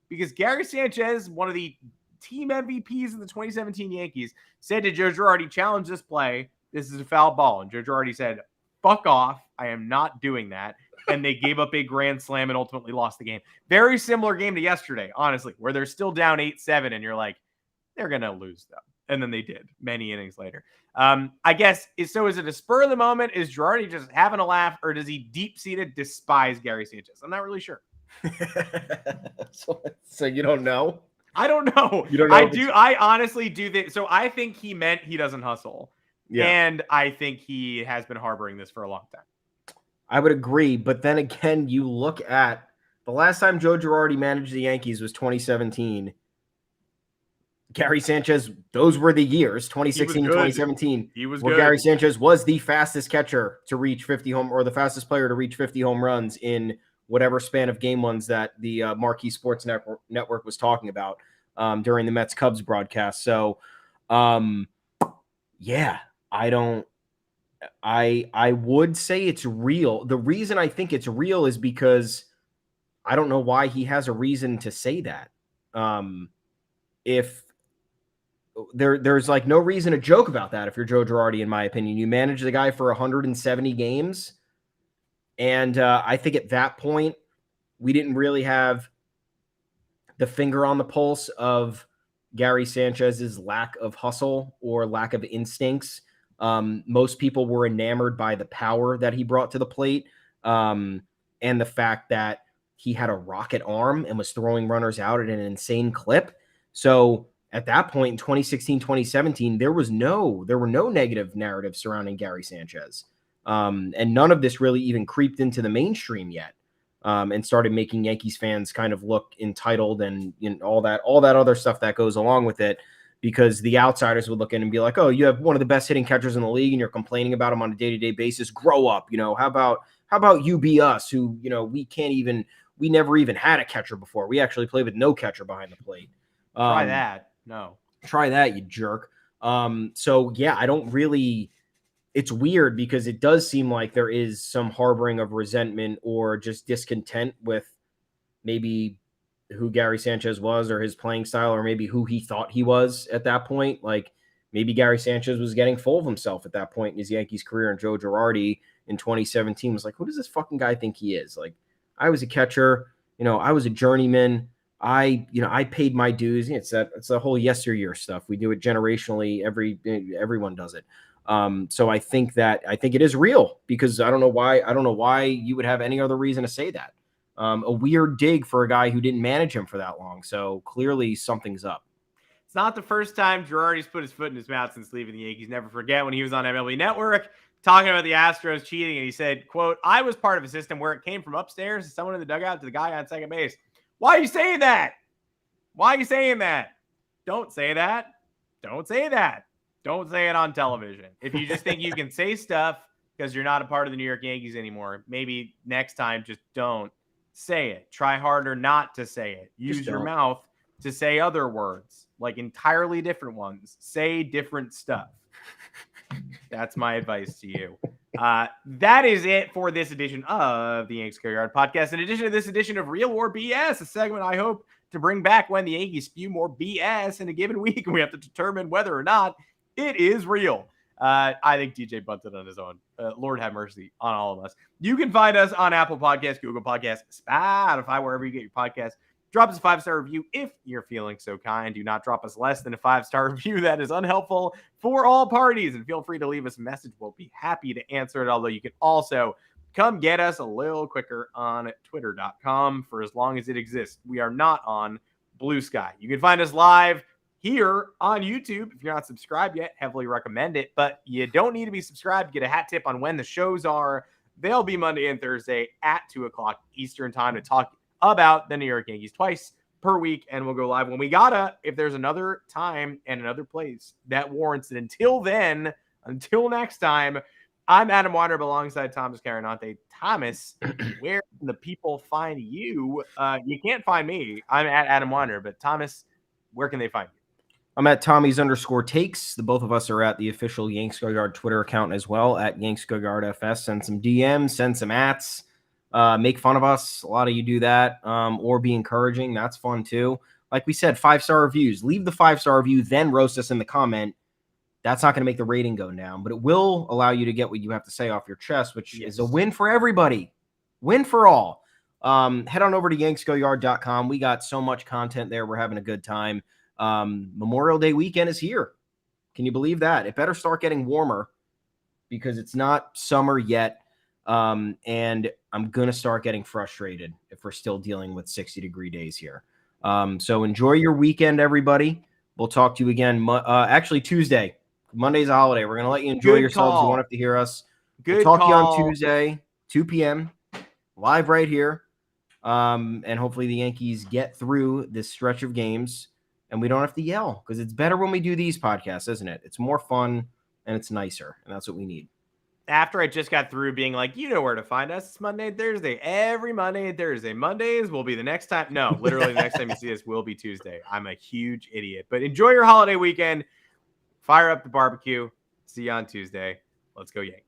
because Gary Sanchez, one of the team MVPs in the 2017 Yankees, said to Joe Girardi, "Challenge this play. This is a foul ball." And Joe Girardi said, "Fuck off. I am not doing that." And they gave up a grand slam and ultimately lost the game. Very similar game to yesterday, honestly, where they're still down 8-7 and you're like, they're going to lose though. And then they did many innings later. I guess, is it a spur of the moment? Is Girardi just having a laugh, or does he deep-seated despise Gary Sanchez? I'm not really sure. So you don't know? I don't know. You don't know I honestly do think. So I think he meant he doesn't hustle. Yeah. And I think he has been harboring this for a long time. I would agree. But then again, you look at the last time Joe Girardi managed the Yankees was 2017. Gary Sanchez, those were the years, 2016 and 2017. He was where good. Gary Sanchez was the fastest catcher to reach 50 home, or the fastest player to reach 50 home runs in whatever span of game ones that the Marquee Sports Network was talking about during the Mets-Cubs broadcast. So, yeah, I would say it's real. The reason I think it's real is because I don't know why he has a reason to say that. If there's like no reason to joke about that. If you're Joe Girardi, in my opinion, you manage the guy for 170 games. And I think at that point, we didn't really have the finger on the pulse of Gary Sanchez's lack of hustle or lack of instincts. Most people were enamored by the power that he brought to the plate and the fact that he had a rocket arm and was throwing runners out at an insane clip. So at that point in 2016, 2017, there were no negative narratives surrounding Gary Sanchez. And none of this really even creeped into the mainstream yet, and started making Yankees fans kind of look entitled and all that other stuff that goes along with it, because the outsiders would look in and be like, "Oh, you have one of the best hitting catchers in the league and you're complaining about him on a day-to-day basis. Grow up. How about you be us who, we never even had a catcher before. We actually played with no catcher behind the plate." Try that. No. Try that, you jerk. So yeah, I don't really, it's weird because it does seem like there is some harboring of resentment or just discontent with maybe who Gary Sanchez was or his playing style, or maybe who he thought he was at that point. Like maybe Gary Sanchez was getting full of himself at that point in his Yankees career, and Joe Girardi in 2017 was like, who does this fucking guy think he is? Like, I was a catcher, I was a journeyman. I paid my dues. It's the whole yesteryear stuff. We do it generationally. Everyone does it. So I think it is real, because I don't know why you would have any other reason to say that. A weird dig for a guy who didn't manage him for that long. So clearly something's up. It's not the first time Girardi's put his foot in his mouth since leaving the Yankees. Never forget when he was on MLB Network talking about the Astros cheating, and he said, quote, "I was part of a system where it came from upstairs to someone in the dugout to the guy on second base." Why are you saying that? Why are you saying that? Don't say that. Don't say that. Don't say it on television. If you just think you can say stuff because you're not a part of the New York Yankees anymore, maybe next time just don't say it. Try harder not to say it. Use your mouth to say other words, like entirely different ones. Say different stuff. That's my advice to you. That is it for this edition of the Yanks Go Yard podcast. In addition to this edition of Real or BS, a segment I hope to bring back when the Yankees spew more BS in a given week, and we have to determine whether or not it is real. I think DJ bunted on his own. Lord have mercy on all of us. You can find us on Apple Podcasts, Google Podcasts, Spotify, wherever you get your podcasts. Drop us a 5-star review if you're feeling so kind. Do not drop us less than a 5-star review. That is unhelpful for all parties. And feel free to leave us a message. We'll be happy to answer it. Although you can also come get us a little quicker on twitter.com for as long as it exists. We are not on Blue Sky. You can find us live here on YouTube. If you're not subscribed yet, heavily recommend it. But you don't need to be subscribed. Get a hat tip on when the shows are. They'll be Monday and Thursday at 2 o'clock Eastern time to talk about the New York Yankees twice per week, and we'll go live when we gotta. If there's another time and another place that warrants it. Until then, until next time, I'm Adam Weiner alongside Thomas Carinante. Thomas, where can the people find you? You can't find me. I'm at Adam Weiner, but Thomas, where can they find you? I'm at Tommy's_takes. The both of us are at the official Yanks Go Yard Twitter account as well, at Yanks Go Yard FS. Send some DMs, send some ats. Make fun of us. A lot of you do that, or be encouraging. That's fun too. Like we said, 5-star reviews. Leave the 5-star review, then roast us in the comment. That's not going to make the rating go down, but it will allow you to get what you have to say off your chest, which is a win for everybody. Win for all. Head on over to YanksGoYard.com. We got so much content there. We're having a good time. Memorial Day weekend is here. Can you believe that? It better start getting warmer because it's not summer yet. And I'm going to start getting frustrated if we're still dealing with 60-degree days here. So enjoy your weekend, everybody. We'll talk to you again. Actually, Tuesday. Monday's a holiday. We're going to let you enjoy yourselves. You won't have to hear us. We'll talk to you on Tuesday, 2 p.m., live right here. And hopefully the Yankees get through this stretch of games and we don't have to yell, because it's better when we do these podcasts, isn't it? It's more fun and it's nicer, and that's what we need. After I just got through being like, you know where to find us. It's Monday and Thursday. Every Monday and Thursday. Mondays will be the next time. No, literally the next time you see us will be Tuesday. I'm a huge idiot. But enjoy your holiday weekend. Fire up the barbecue. See you on Tuesday. Let's go Yanks.